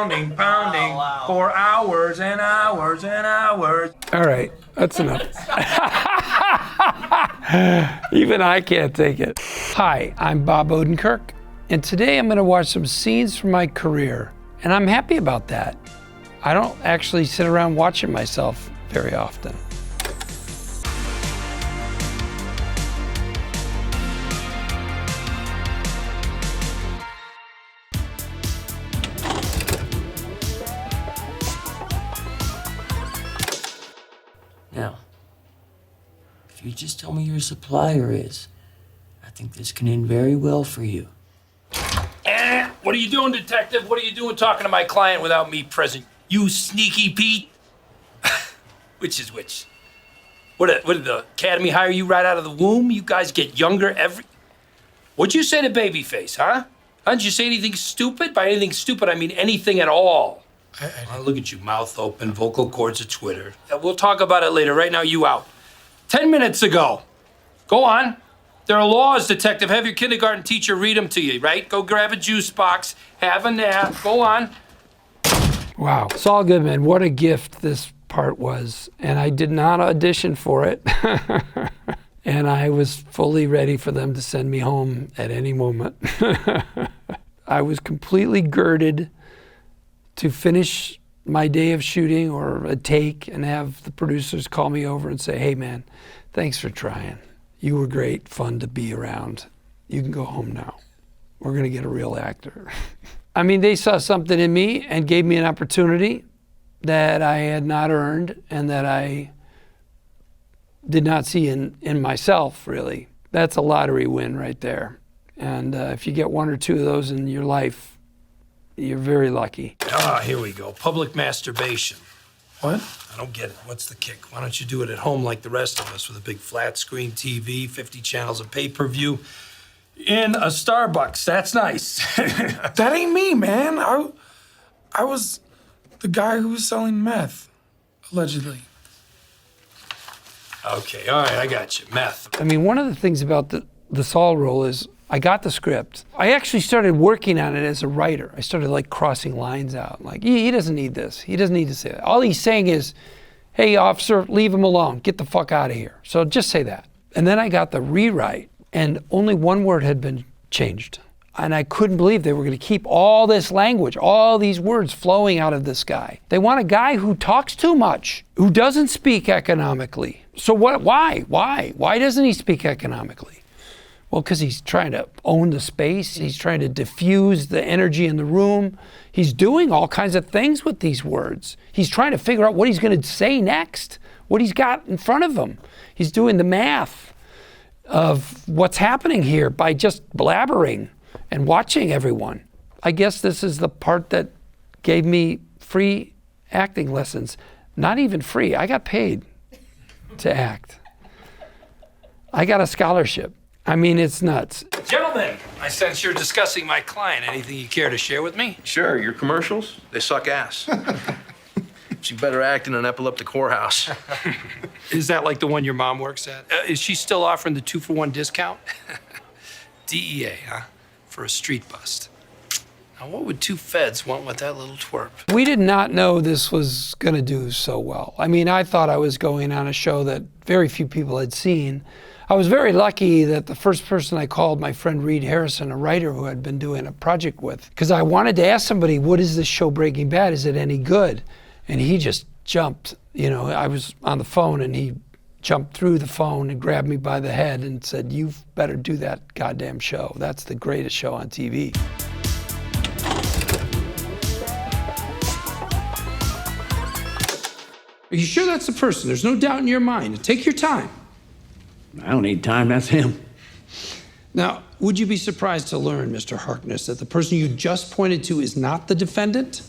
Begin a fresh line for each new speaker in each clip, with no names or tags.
pounding for hours and hours and hours.
All right, that's enough. Even I can't take it. Hi, I'm Bob Odenkirk, and today I'm gonna watch some scenes from my career, and I'm happy about that. I don't actually sit around watching myself very often.
Now, if you just tell me who your supplier is, I think this can end very well for you.
What are you doing, detective? What are you doing talking to my client without me present? You sneaky Pete. Which is which? What did the academy hire you right out of the womb? You guys get younger every... What'd you say to Babyface, huh? Did you say anything stupid? By anything stupid, I mean anything at all. Look at you, mouth open, vocal cords a twitter. We'll talk about it later. Right now, you out. 10 minutes ago. Go on. There are laws, detective. Have your kindergarten teacher read them to you, right? Go grab a juice box, have a nap. Go on.
Wow, Saul Goodman, what a gift this part was. And I did not audition for it. And I was fully ready for them to send me home at any moment. I was completely girded to finish my day of shooting or a take and have the producers call me over and say, hey man, thanks for trying. You were great, fun to be around. You can go home now. We're gonna get a real actor. I mean, they saw something in me and gave me an opportunity that I had not earned and that I did not see in myself, really. That's a lottery win right there. And if you get one or two of those in your life, you're very lucky.
Here we go. Public masturbation. What? I don't get it. What's the kick? Why don't you do it at home like the rest of us with a big flat screen TV, 50 channels of pay-per-view, in a Starbucks? That's nice.
That ain't me, man. I was the guy who was selling meth, allegedly.
Okay, all right, I got you. Meth.
I mean, one of the things about the Saul role is I got the script. I actually started working on it as a writer. I started like crossing lines out. Like, he doesn't need this. He doesn't need to say that. All he's saying is, hey, officer, leave him alone. Get the fuck out of here. So just say that. And then I got the rewrite, and only one word had been changed. And I couldn't believe they were going to keep all this language, all these words flowing out of this guy. They want a guy who talks too much, who doesn't speak economically. So what? Why? Why doesn't he speak economically? Well, because he's trying to own the space. He's trying to diffuse the energy in the room. He's doing all kinds of things with these words. He's trying to figure out what he's going to say next, what he's got in front of him. He's doing the math of what's happening here by just blabbering and watching everyone. I guess this is the part that gave me free acting lessons. Not even free, I got paid to act. I got a scholarship. I mean, it's nuts.
Gentlemen, I sense you're discussing my client. Anything you care to share with me?
Sure, your commercials, they suck ass. She better act in an epileptic whorehouse.
Is that like the one your mom works at? Is she still offering the 2-for-1 discount? DEA, huh? For a street bust. Now, what would two feds want with that little twerp?
We did not know this was gonna do so well. I mean, I thought I was going on a show that very few people had seen. I was very lucky that the first person I called, my friend Reed Harrison, a writer who I'd been doing a project with, because I wanted to ask somebody, what is this show Breaking Bad? Is it any good? And he just jumped. You know, I was on the phone and he jumped through the phone and grabbed me by the head and said, you better do that goddamn show. That's the greatest show on TV.
Are you sure that's the person? There's no doubt in your mind. Take your time.
I don't need time, that's him.
Now, would you be surprised to learn, Mr. Harkness, that the person you just pointed to is not the defendant?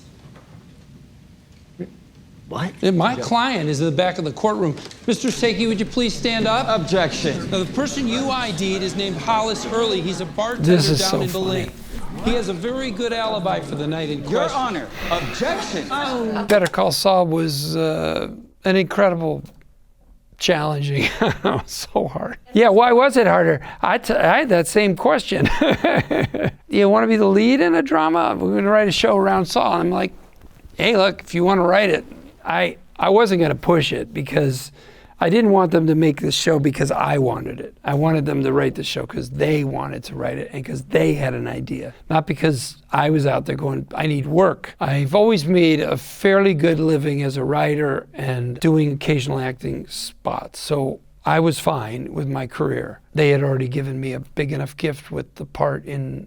What?
And my client is in the back of the courtroom. Mr. Seki, would you please stand up?
Objection.
Now, the person you ID'd is named Hollis Early. He's a bartender
This is
down
so
in
funny.
Beyene. He has a very good alibi for the night in question.
Your Honor, objection.
Better Call Saul was an incredible, challenging, so hard. Yeah, why was it harder? I had that same question. You want to be the lead in a drama? We're going to write a show around Saul. I'm like, hey, look, if you want to write it, I wasn't going to push it because I didn't want them to make this show because I wanted it. I wanted them to write the show because they wanted to write it and because they had an idea, not because I was out there going, I need work. I've always made a fairly good living as a writer and doing occasional acting spots. So I was fine with my career. They had already given me a big enough gift with the part in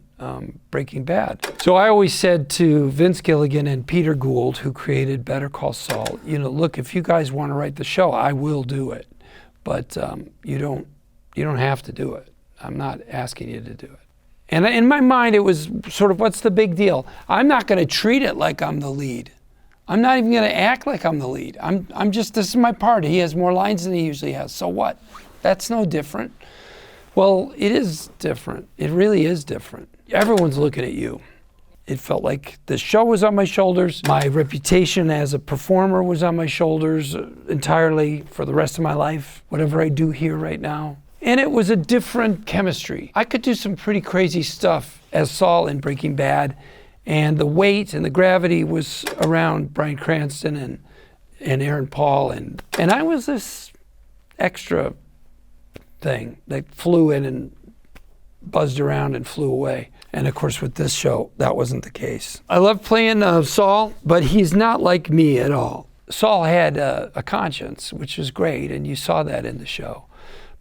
Breaking Bad. So I always said to Vince Gilligan and Peter Gould, who created Better Call Saul, you know, look, if you guys want to write the show, I will do it. But you don't have to do it. I'm not asking you to do it. And in my mind, it was sort of, what's the big deal? I'm not going to treat it like I'm the lead. I'm not even going to act like I'm the lead. I'm just, this is my part. He has more lines than he usually has. So what? That's no different. Well, it is different. It really is different. Everyone's looking at you. It felt like the show was on my shoulders. My reputation as a performer was on my shoulders entirely for the rest of my life, whatever I do here right now. And it was a different chemistry. I could do some pretty crazy stuff as Saul in Breaking Bad, and the weight and the gravity was around Bryan Cranston and Aaron Paul, and I was this extra thing that flew in and buzzed around and flew away. And of course, with this show, that wasn't the case. I love playing Saul, but he's not like me at all. Saul had a conscience, which was great, and you saw that in the show.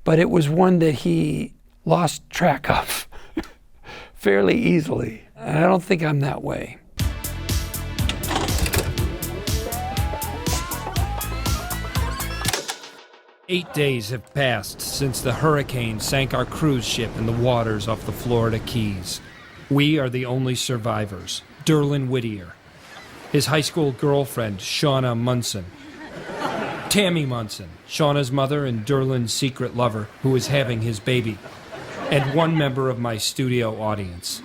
But it was one that he lost track of fairly easily. And I don't think I'm that way.
Eight days have passed since the hurricane sank our cruise ship in the waters off the Florida Keys. We are the only survivors. Derlin Whittier, his high school girlfriend, Shauna Munson, Tammy Munson, Shauna's mother and Derlin's secret lover, who is having his baby, and one member of my studio audience,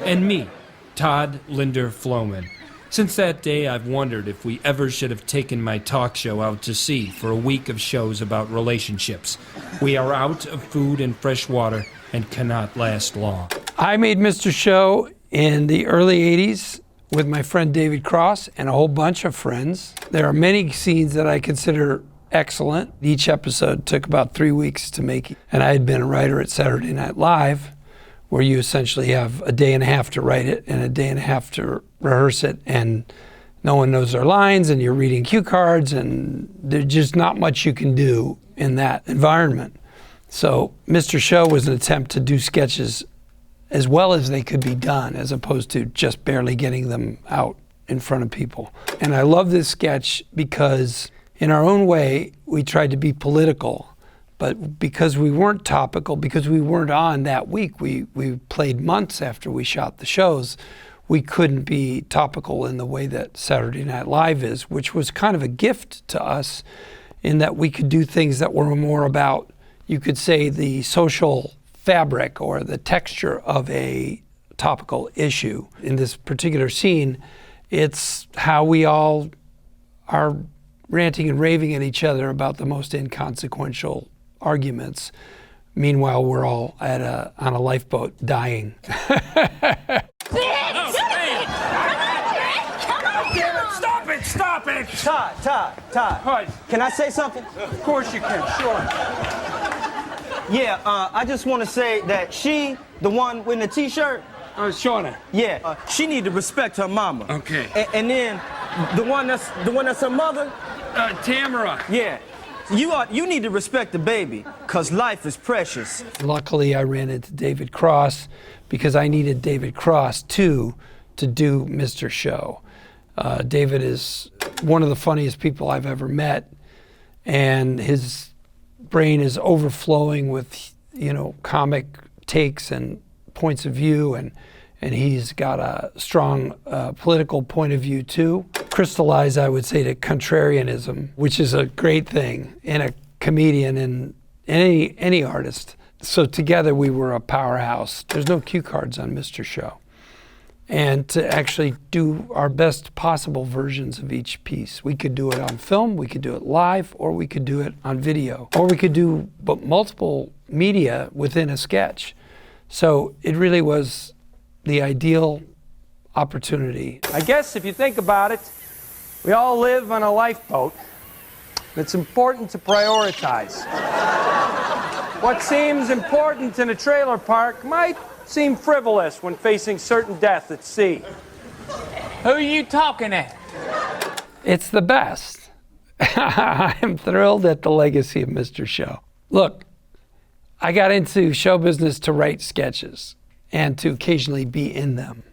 and me, Todd Linder Floman. Since that day, I've wondered if we ever should have taken my talk show out to sea for a week of shows about relationships. We are out of food and fresh water and cannot last long.
I made Mr. Show in the early 80s with my friend David Cross and a whole bunch of friends. There are many scenes that I consider excellent. Each episode took about 3 weeks to make. And I had been a writer at Saturday Night Live, where you essentially have a day and a half to write it and a day and a half to rehearse it, and no one knows their lines, and you're reading cue cards, and there's just not much you can do in that environment. So Mr. Show was an attempt to do sketches as well as they could be done, as opposed to just barely getting them out in front of people. And I love this sketch because in our own way, we tried to be political, but because we weren't topical, because we weren't on that week, we played months after we shot the shows, we couldn't be topical in the way that Saturday Night Live is, which was kind of a gift to us in that we could do things that were more about, you could say, the social fabric or the texture of a topical issue. In this particular scene, it's how we all are ranting and raving at each other about the most inconsequential arguments. Meanwhile, we're all on a lifeboat dying.
Stop it! Todd.
What?
Can I say something?
Of course you can, sure.
Yeah, I just want to say that she, the one with the t-shirt,
Shauna.
yeah, she need to respect her mama.
Okay.
And then the one that's her mother,
Tamara.
yeah. You need to respect the baby, cause life is precious.
Luckily, I ran into David Cross because I needed David Cross too to do Mr. Show. David is one of the funniest people I've ever met, and his brain is overflowing with, comic takes and points of view, and he's got a strong political point of view too. Crystallized, I would say, to contrarianism, which is a great thing in a comedian and any artist. So together we were a powerhouse. There's no cue cards on Mr. Show. And to actually do our best possible versions of each piece. We could do it on film, we could do it live, or we could do it on video, or we could do multiple media within a sketch. So it really was the ideal opportunity.
I guess if you think about it,
We all live on a lifeboat. It's important to prioritize. What seems important in a trailer park might seem frivolous when facing certain death at sea.
Who are you talking at?
It's the best. I'm thrilled at the legacy of Mr. Show. Look, I got into show business to write sketches and to occasionally be in them.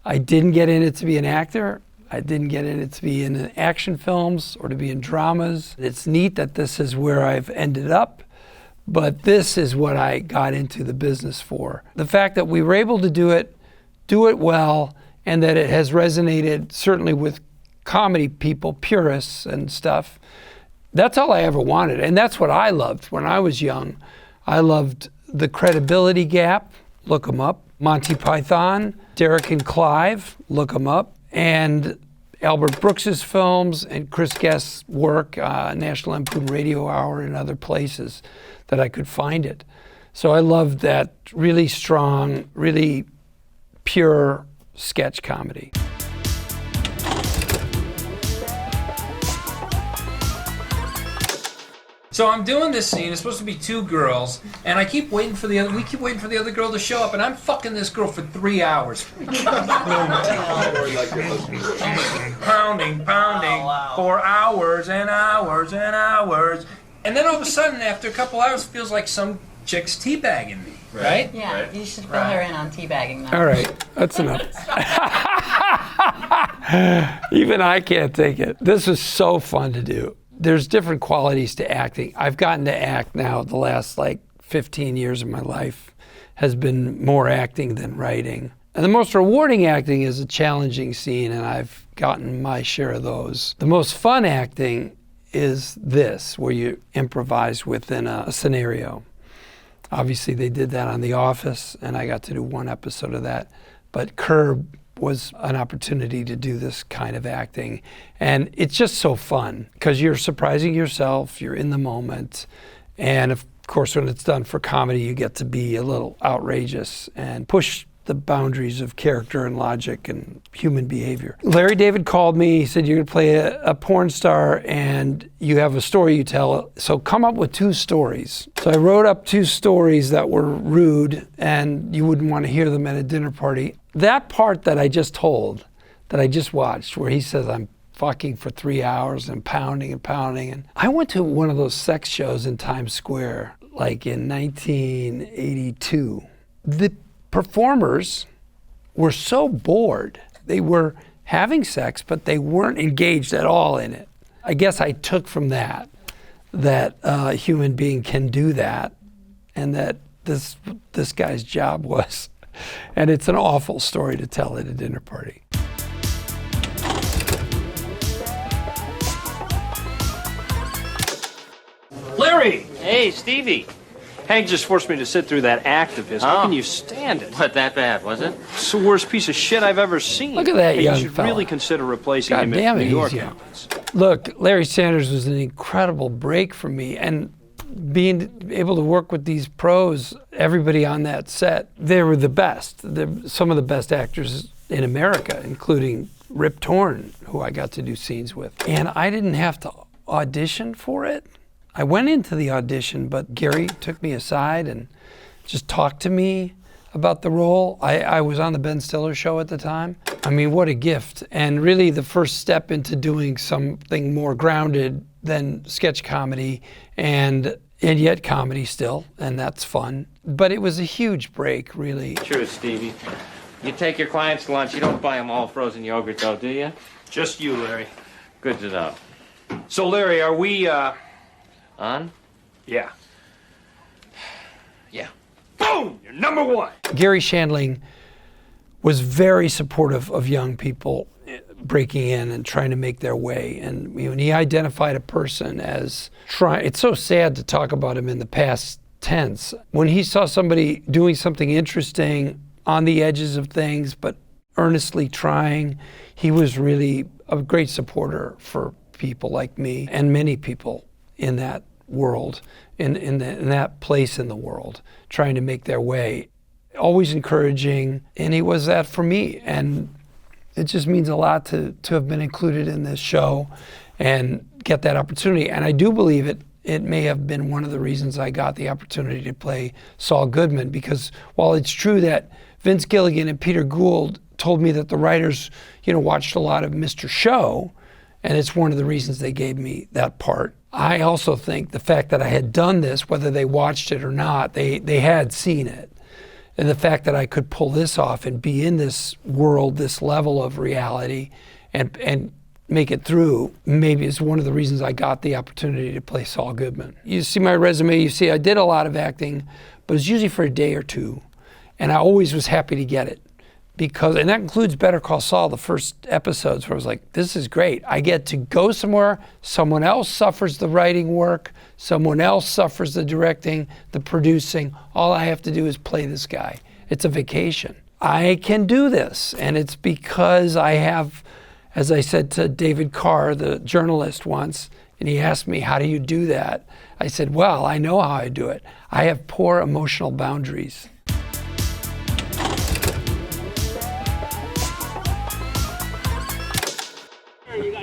I didn't get in it to be an actor. I didn't get in it to be in action films or to be in dramas. It's neat that this is where I've ended up, but this is what I got into the business for. The fact that we were able to do it well, and that it has resonated certainly with comedy people, purists and stuff, that's all I ever wanted. And that's what I loved when I was young. I loved the credibility gap, look them up. Monty Python, Derek and Clive, look them up. And Albert Brooks's films and Chris Guest's work, National Lampoon Radio Hour and other places that I could find it. So I loved that really strong, really pure sketch comedy.
So I'm doing this scene. It's supposed to be two girls, and we keep waiting for the other girl to show up, and I'm fucking this girl for 3 hours. pounding for hours and hours and hours. And then all of a sudden, after a couple hours, it feels like some chick's teabagging me, right?
Yeah, you should fill her in on teabagging now.
All right, that's enough. Even I can't take it. This was so fun to do. There's different qualities to acting. I've gotten to act now the last 15 years of my life has been more acting than writing. And the most rewarding acting is a challenging scene, and I've gotten my share of those. The most fun acting is this, where you improvise within a scenario. Obviously, they did that on The Office, and I got to do one episode of that. But Curb was an opportunity to do this kind of acting. And it's just so fun, because you're surprising yourself, you're in the moment. And of course, when it's done for comedy, you get to be a little outrageous and push the boundaries of character and logic and human behavior. Larry David called me, he said, you're gonna play a porn star and you have a story you tell, so come up with 2 stories. So I wrote up 2 stories that were rude and you wouldn't wanna hear them at a dinner party. That part that I just told, that I just watched, where he says I'm fucking for 3 hours and pounding. And I went to one of those sex shows in Times Square, in 1982. The performers were so bored. They were having sex, but they weren't engaged at all in it. I guess I took from that a human being can do that, and that this guy's job was. And it's an awful story to tell at a dinner party.
Larry!
Hey, Stevie.
Hank just forced me to sit through that act of his. How can you stand it?
What, that bad, was it?
It's the worst piece of shit I've ever seen.
Look at that young
You should
fella.
really consider replacing
God
him
damn
at
it,
New York
he's young.
happens.
Look, Larry Sanders was an incredible break for me, and being able to work with these pros, everybody on that set, they were the best. They're some of the best actors in America, including Rip Torn, who I got to do scenes with. And I didn't have to audition for it. I went into the audition, but Gary took me aside and just talked to me about the role. I was on the Ben Stiller show at the time. I mean, what a gift. And really the first step into doing something more grounded than sketch comedy and yet comedy still, and that's fun. But it was a huge break, really.
True, Stevie. You take your clients to lunch, you don't buy them all frozen yogurt, though, do you?
Just you, Larry.
Good to know.
So, Larry, are we,
On?
Yeah. Yeah. Boom! You're number 1!
Gary Shandling was very supportive of young people breaking in and trying to make their way. And when he identified a person as trying, it's so sad to talk about him in the past tense. When he saw somebody doing something interesting on the edges of things, but earnestly trying, he was really a great supporter for people like me and many people in that world, in that place in the world, trying to make their way. Always encouraging, and he was that for me. And It just means a lot to have been included in this show and get that opportunity. And I do believe it may have been one of the reasons I got the opportunity to play Saul Goodman, because while it's true that Vince Gilligan and Peter Gould told me that the writers, watched a lot of Mr. Show, and it's one of the reasons they gave me that part. I also think the fact that I had done this, whether they watched it or not, they had seen it. And the fact that I could pull this off and be in this world, this level of reality, and make it through, maybe is one of the reasons I got the opportunity to play Saul Goodman. You see my resume, you see I did a lot of acting, but it's usually for a day or two. And I always was happy to get it. And that includes Better Call Saul, the first episodes where I was like, this is great. I get to go somewhere, someone else suffers the writing work, someone else suffers the directing, the producing. All I have to do is play this guy. It's a vacation. I can do this, and it's because I have, as I said to David Carr, the journalist once, and he asked me, how do you do that? I said, well, I know how I do it. I have poor emotional boundaries.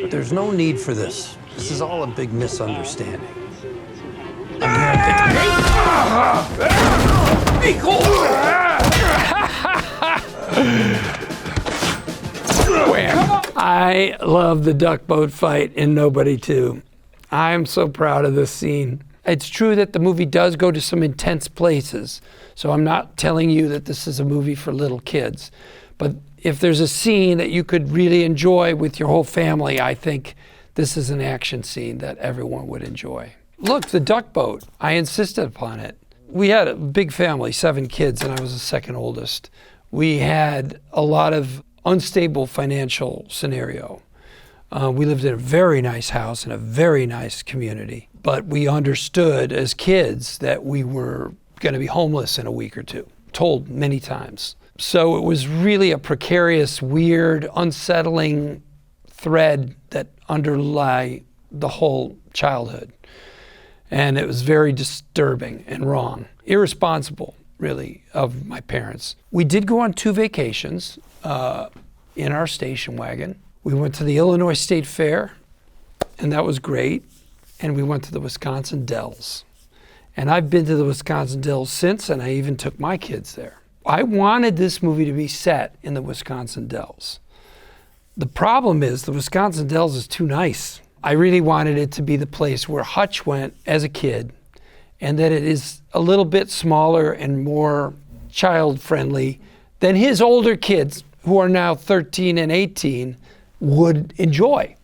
There's no need for this. This is all a big misunderstanding.
Be cool! I love the duck boat fight in Nobody 2. I'm so proud of this scene. It's true that the movie does go to some intense places, so I'm not telling you that this is a movie for little kids. But if there's a scene that you could really enjoy with your whole family, I think this is an action scene that everyone would enjoy. Look, the duck boat, I insisted upon it. We had a big family, 7 kids, and I was the second oldest. We had a lot of unstable financial scenario. We lived in a very nice house in a very nice community, but we understood as kids that we were going to be homeless in a week or two, told many times. So it was really a precarious, weird, unsettling thread that underlie the whole childhood. And it was very disturbing and wrong, irresponsible, really, of my parents. We did go on 2 vacations in our station wagon. We went to the Illinois State Fair, and that was great. And we went to the Wisconsin Dells. And I've been to the Wisconsin Dells since, and I even took my kids there. I wanted this movie to be set in the Wisconsin Dells. The problem is the Wisconsin Dells is too nice. I really wanted it to be the place where Hutch went as a kid, and that it is a little bit smaller and more child-friendly than his older kids, who are now 13 and 18, would enjoy.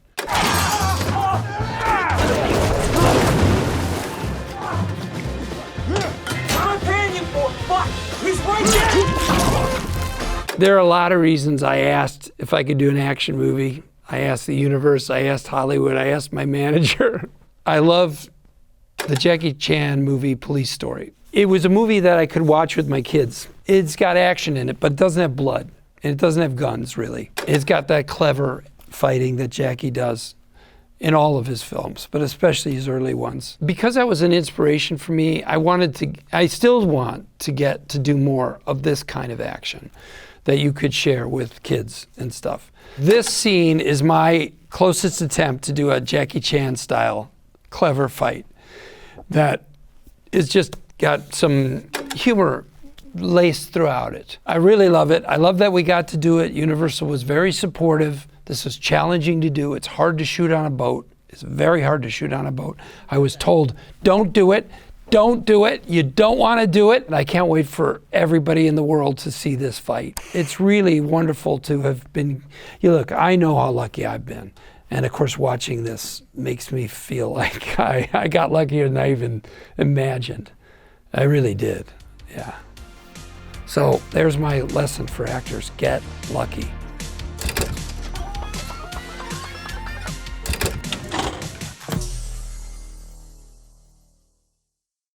There are a lot of reasons I asked if I could do an action movie. I asked the universe, I asked Hollywood, I asked my manager. I love the Jackie Chan movie Police Story. It was a movie that I could watch with my kids. It's got action in it, but it doesn't have blood. And it doesn't have guns, really. It's got that clever fighting that Jackie does in all of his films, but especially his early ones. Because that was an inspiration for me, I still want to get to do more of this kind of action that you could share with kids and stuff. This scene is my closest attempt to do a Jackie Chan style clever fight that is just got some humor laced throughout it. I really love it. I love that we got to do it. Universal was very supportive. This was challenging to do. It's hard to shoot on a boat. It's very hard to shoot on a boat. I was told, don't do it. Don't do it. You don't want to do it. And I can't wait for everybody in the world to see this fight. It's really wonderful to have been, look, I know how lucky I've been. And of course, watching this makes me feel like I got luckier than I even imagined. I really did, yeah. So there's my lesson for actors, get lucky.